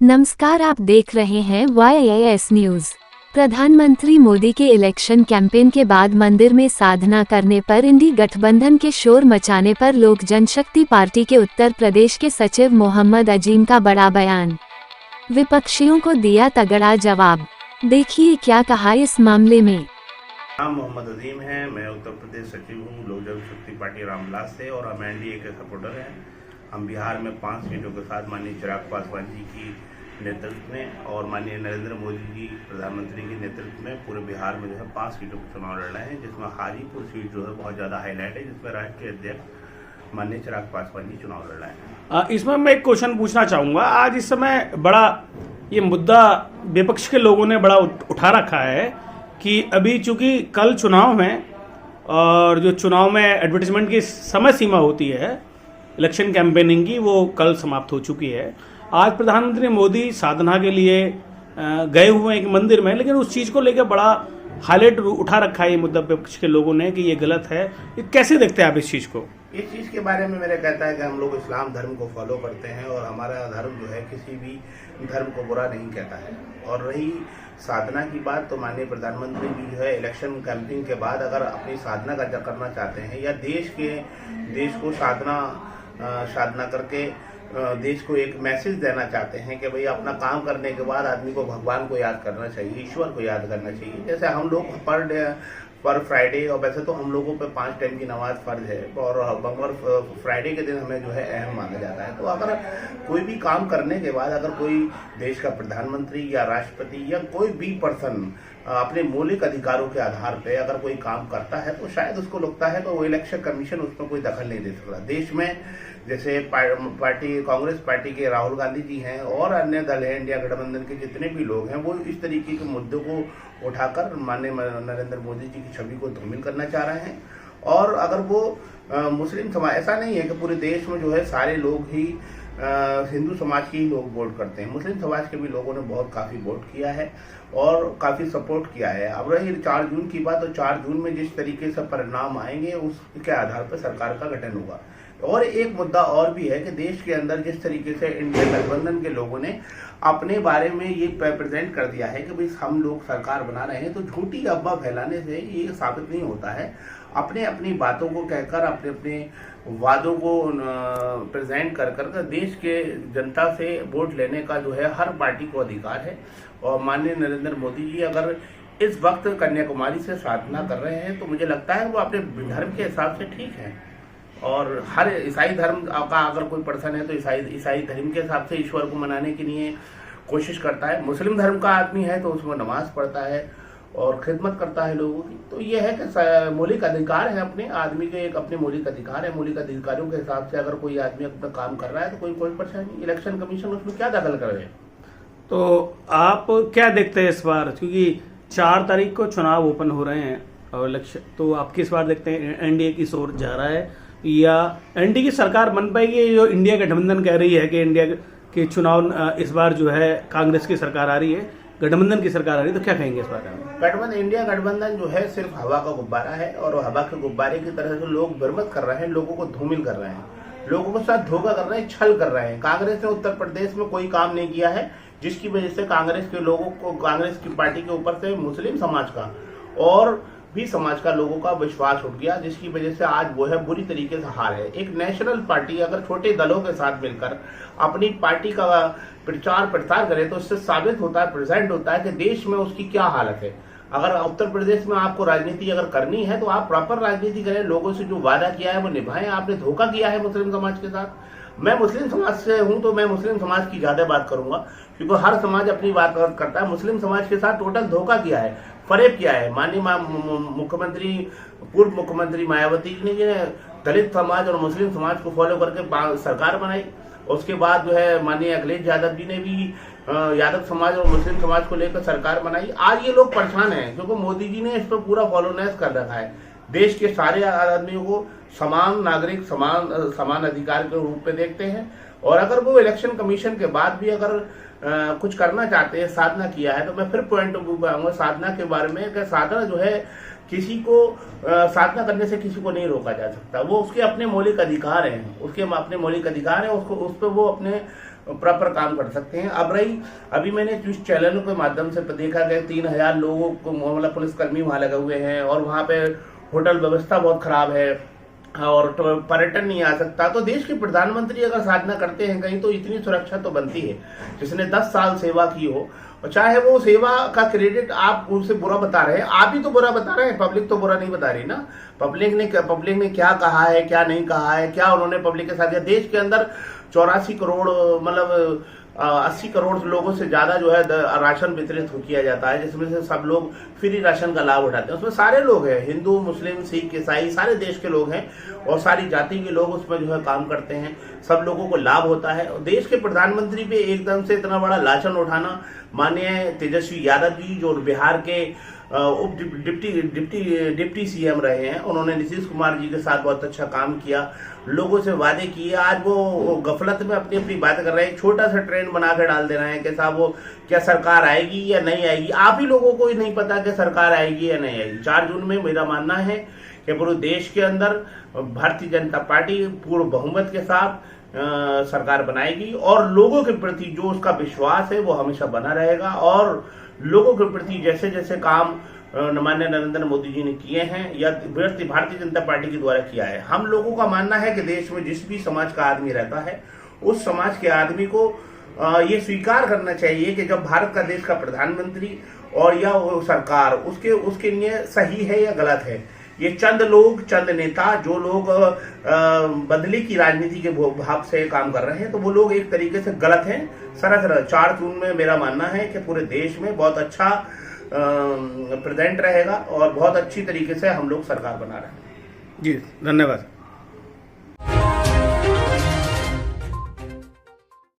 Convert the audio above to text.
नमस्कार, आप देख रहे हैं YAS न्यूज। प्रधानमंत्री मोदी के इलेक्शन कैंपेन के बाद मंदिर में साधना करने पर इंडी गठबंधन के शोर मचाने पर लोक जनशक्ति पार्टी के उत्तर प्रदेश के सचिव मोहम्मद अजीम का बड़ा बयान। विपक्षियों को दिया तगड़ा जवाब। देखिए क्या कहा इस मामले में। नाम मोहम्मद अजीम है। मैं उत्तर प्रदेश सचिव हूँ लोक जनशक्ति पार्टी रामविलास से और हम एनडीए के सपोर्टर हैं। हम बिहार में 5 सीटों के साथ माननीय चिराग पासवान जी की नेतृत्व में और माननीय नरेंद्र मोदी जी प्रधानमंत्री के नेतृत्व में पूरे बिहार में जो है 5 सीटों पर चुनाव लड़ रहे हैं, जिसमें हाजीपुर सीट जो है बहुत ज़्यादा हाईलाइट है, जिसमें राष्ट्रीय अध्यक्ष माननीय चिराग पासवान जी चुनाव लड़ रहे हैं। इसमें मैं एक क्वेश्चन पूछना चाहूँगा। आज इस समय बड़ा ये मुद्दा विपक्ष के लोगों ने बड़ा उठा रखा है कि अभी चूंकि कल चुनाव है और जो चुनाव में एडवर्टीजमेंट की समय सीमा होती है इलेक्शन कैंपेनिंग की, वो कल समाप्त हो चुकी है। आज प्रधानमंत्री मोदी साधना के लिए गए हुए एक मंदिर में, लेकिन उस चीज़ को लेकर बड़ा हाईलाइट उठा रखा है ये मुद्दा विपक्ष के लोगों ने कि ये गलत है। ये कैसे देखते हैं आप इस चीज़ को? इस चीज़ के बारे में मेरा कहता है कि हम लोग इस्लाम धर्म को फॉलो करते हैं और हमारा धर्म जो है किसी भी धर्म को बुरा नहीं कहता है। और रही साधना की बात, तो माननीय प्रधानमंत्री जी जो है इलेक्शन कैंपेनिंग के बाद अगर अपनी साधना का करना चाहते हैं या देश को साधना करके देश को एक मैसेज देना चाहते हैं कि भाई अपना काम करने के बाद आदमी को भगवान को याद करना चाहिए, ईश्वर को याद करना चाहिए। जैसे हम लोग पर फ्राइडे, और वैसे तो हम लोगों पे 5 टाइम की नमाज फर्ज है और फ्राइडे के दिन हमें जो है अहम माना जाता है। तो अगर कोई भी काम करने के बाद अगर कोई देश का प्रधानमंत्री या राष्ट्रपति या कोई भी पर्सन अपने मौलिक अधिकारों के आधार पे अगर कोई काम करता है तो शायद उसको लगता है तो वो इलेक्शन कमीशन उसमें कोई दखल नहीं दे सकता। देश में जैसे कांग्रेस पार्टी के राहुल गांधी जी हैं और अन्य दल हैं, इंडिया गठबंधन के जितने भी लोग हैं, वो इस तरीके के मुद्दों को उठाकर माननीय नरेंद्र मोदी जी की छवि को धूमिल करना चाह रहे हैं। और अगर वो मुस्लिम समाज, ऐसा नहीं है कि पूरे देश में जो है सारे लोग ही हिंदू समाज के ही लोग वोट करते हैं, मुस्लिम समाज के भी लोगों ने काफ़ी वोट किया है और काफ़ी सपोर्ट किया है। अब रही 4 जून की बात, तो 4 जून में जिस तरीके से परिणाम आएंगे उसके आधार पर सरकार का गठन होगा। और एक मुद्दा और भी है कि देश के अंदर जिस तरीके से इंडिया गठबंधन के लोगों ने अपने बारे में ये प्रेजेंट कर दिया है कि भाई हम लोग सरकार बना रहे हैं, तो झूठी अफवाह फैलाने से ये साबित नहीं होता है। अपनी बातों को कहकर अपने वादों को प्रेजेंट कर देश के जनता से वोट लेने का जो है हर पार्टी को अधिकार है। और माननीय नरेंद्र मोदी जी अगर इस वक्त कन्याकुमारी से साधना कर रहे हैं तो मुझे लगता है वो अपने धर्म के हिसाब से ठीक है। और हर ईसाई धर्म का अगर कोई पर्सन है तो ईसाई धर्म के हिसाब से ईश्वर को मनाने के लिए कोशिश करता है। मुस्लिम धर्म का आदमी है तो उसमें नमाज पढ़ता है और खिदमत करता है लोगों की। तो ये है कि मौलिक अधिकार है, अपने आदमी के एक अपने मौलिक अधिकार है। मौलिक अधिकारों के हिसाब से अगर कोई आदमी अपना काम कर रहा है तो कोई परेशानी नहीं। इलेक्शन कमीशन उसमें क्या दखल कर रहे हैं? तो आप क्या देखते हैं इस बार, क्योंकि 4 तारीख को चुनाव ओपन हो रहे हैं और इलेक्शन, तो आप किस बार देखते हैं एनडीए की ओर जा रहा है या एनडीए की सरकार बन पाएगी? जो इंडिया गठबंधन कह रही है कि इंडिया के चुनाव इस बार जो है कांग्रेस की सरकार आ रही है, गठबंधन की सरकार आ रही है, तो क्या कहेंगे इस बारे में? इंडिया गठबंधन जो है सिर्फ हवा का गुब्बारा है और हवा के गुब्बारे की तरह से लोग बर्बाद कर रहे हैं, लोगों को धूमिल कर रहे हैं, लोगों के साथ धोखा कर रहे हैं, छल कर रहे हैं। कांग्रेस ने उत्तर प्रदेश में कोई काम नहीं किया है, जिसकी वजह से कांग्रेस के लोगों को, कांग्रेस की पार्टी के ऊपर से मुस्लिम समाज का और भी समाज का लोगों का विश्वास उठ गया, जिसकी वजह से आज वो है बुरी तरीके से हार है। एक नेशनल पार्टी अगर छोटे दलों के साथ मिलकर अपनी पार्टी का प्रचार प्रसार करे तो उससे साबित होता है, प्रेजेंट होता है कि देश में उसकी क्या हालत है। अगर उत्तर प्रदेश में आपको राजनीति अगर करनी है तो आप प्रॉपर राजनीति करें, लोगों से जो वादा किया है वो निभाएं। आपने धोखा किया है मुस्लिम समाज के साथ। मैं मुस्लिम समाज से हूं तो मैं मुस्लिम समाज की ज्यादा बात करूंगा, क्योंकि हर समाज अपनी बात करता है। मुस्लिम समाज के साथ टोटल धोखा किया है, फरेब किया है। माननीय पूर्व मुख्यमंत्री मायावती जी ने दलित समाज और मुस्लिम समाज को फॉलो करके सरकार बनाई। उसके बाद जो है माननीय अखिलेश यादव जी ने भी यादव समाज और मुस्लिम समाज को लेकर सरकार बनाई। आज ये लोग परेशान हैं क्योंकि मोदी जी ने इस पर पूरा फॉलोनेस कर रखा है। देश के सारे आदमियों को समान नागरिक, समान अधिकार के रूप में देखते हैं। और अगर वो इलेक्शन कमीशन के बाद भी अगर कुछ करना चाहते हैं, साधना किया है, तो मैं फिर पॉइंट ऑफ व्यू पे आऊंगा साधना के बारे में कि साधना जो है किसी को साधना करने से किसी को नहीं रोका जा सकता। वो उसके अपने मौलिक अधिकार हैं, उसके अपने मौलिक अधिकार हैं, उसको उस पर वो अपने प्रॉपर काम कर सकते हैं। अभी मैंने इस चैनल के माध्यम से देखा गया 3000 लोगों को मतलब पुलिसकर्मी वहां लगे हुए हैं और वहां पे होटल व्यवस्था बहुत खराब है और तो पर्यटन नहीं आ सकता। तो देश के प्रधानमंत्री अगर साधना करते हैं कहीं तो इतनी सुरक्षा तो बनती है। जिसने 10 साल सेवा की हो, और चाहे वो सेवा का क्रेडिट आप उनसे बुरा बता रहे हैं, आप ही तो बुरा बता रहे हैं, पब्लिक तो बुरा नहीं बता रही ना। पब्लिक ने क्या कहा है, क्या नहीं कहा है, क्या उन्होंने पब्लिक के साथ किया। देश के अंदर 84 करोड़ मतलब 80 करोड़ लोगों से ज्यादा जो है राशन वितरित किया जाता है, जिसमें से सब लोग फ्री राशन का लाभ उठाते हैं। उसमें सारे लोग हैं, हिंदू, मुस्लिम, सिख, ईसाई, सारे देश के लोग हैं और सारी जाति के लोग उसमें जो है काम करते हैं। सब लोगों को लाभ होता है। और देश के प्रधानमंत्री पे एकदम से इतना बड़ा लांछन उठाना, माननीय तेजस्वी यादव जी जो बिहार के उप डिप्टी सीएम रहे हैं, उन्होंने नीतीश कुमार जी के साथ बहुत अच्छा काम किया, लोगों से वादे किए। आज वो गफलत में अपनी अपनी बात कर रहे हैं, छोटा सा ट्रेंड बना कर डाल दे रहे हैं कि साहब वो क्या सरकार आएगी या नहीं आएगी। आप ही लोगों को ही नहीं पता कि सरकार आएगी या नहीं आएगी। 4 जून में मेरा मानना है कि पूरे देश के अंदर भारतीय जनता पार्टी पूर्ण बहुमत के साथ सरकार बनाएगी और लोगों के प्रति जो उसका विश्वास है वो हमेशा बना रहेगा। और लोगों के प्रति जैसे जैसे काम माननीय नरेंद्र मोदी जी ने किए हैं या भारतीय जनता पार्टी के द्वारा किया है, हम लोगों का मानना है कि देश में जिस भी समाज का आदमी रहता है उस समाज के आदमी को ये स्वीकार करना चाहिए कि जब भारत का देश का प्रधानमंत्री और या वो सरकार उसके लिए सही है या गलत है। ये चंद नेता जो लोग बदले की राजनीति के भाव से काम कर रहे हैं, तो वो लोग एक तरीके से गलत हैं सरासर। 4 जून में मेरा मानना है कि पूरे देश में बहुत अच्छा प्रेजेंट रहेगा और बहुत अच्छी तरीके से हम लोग सरकार बना रहे हैं। जी धन्यवाद।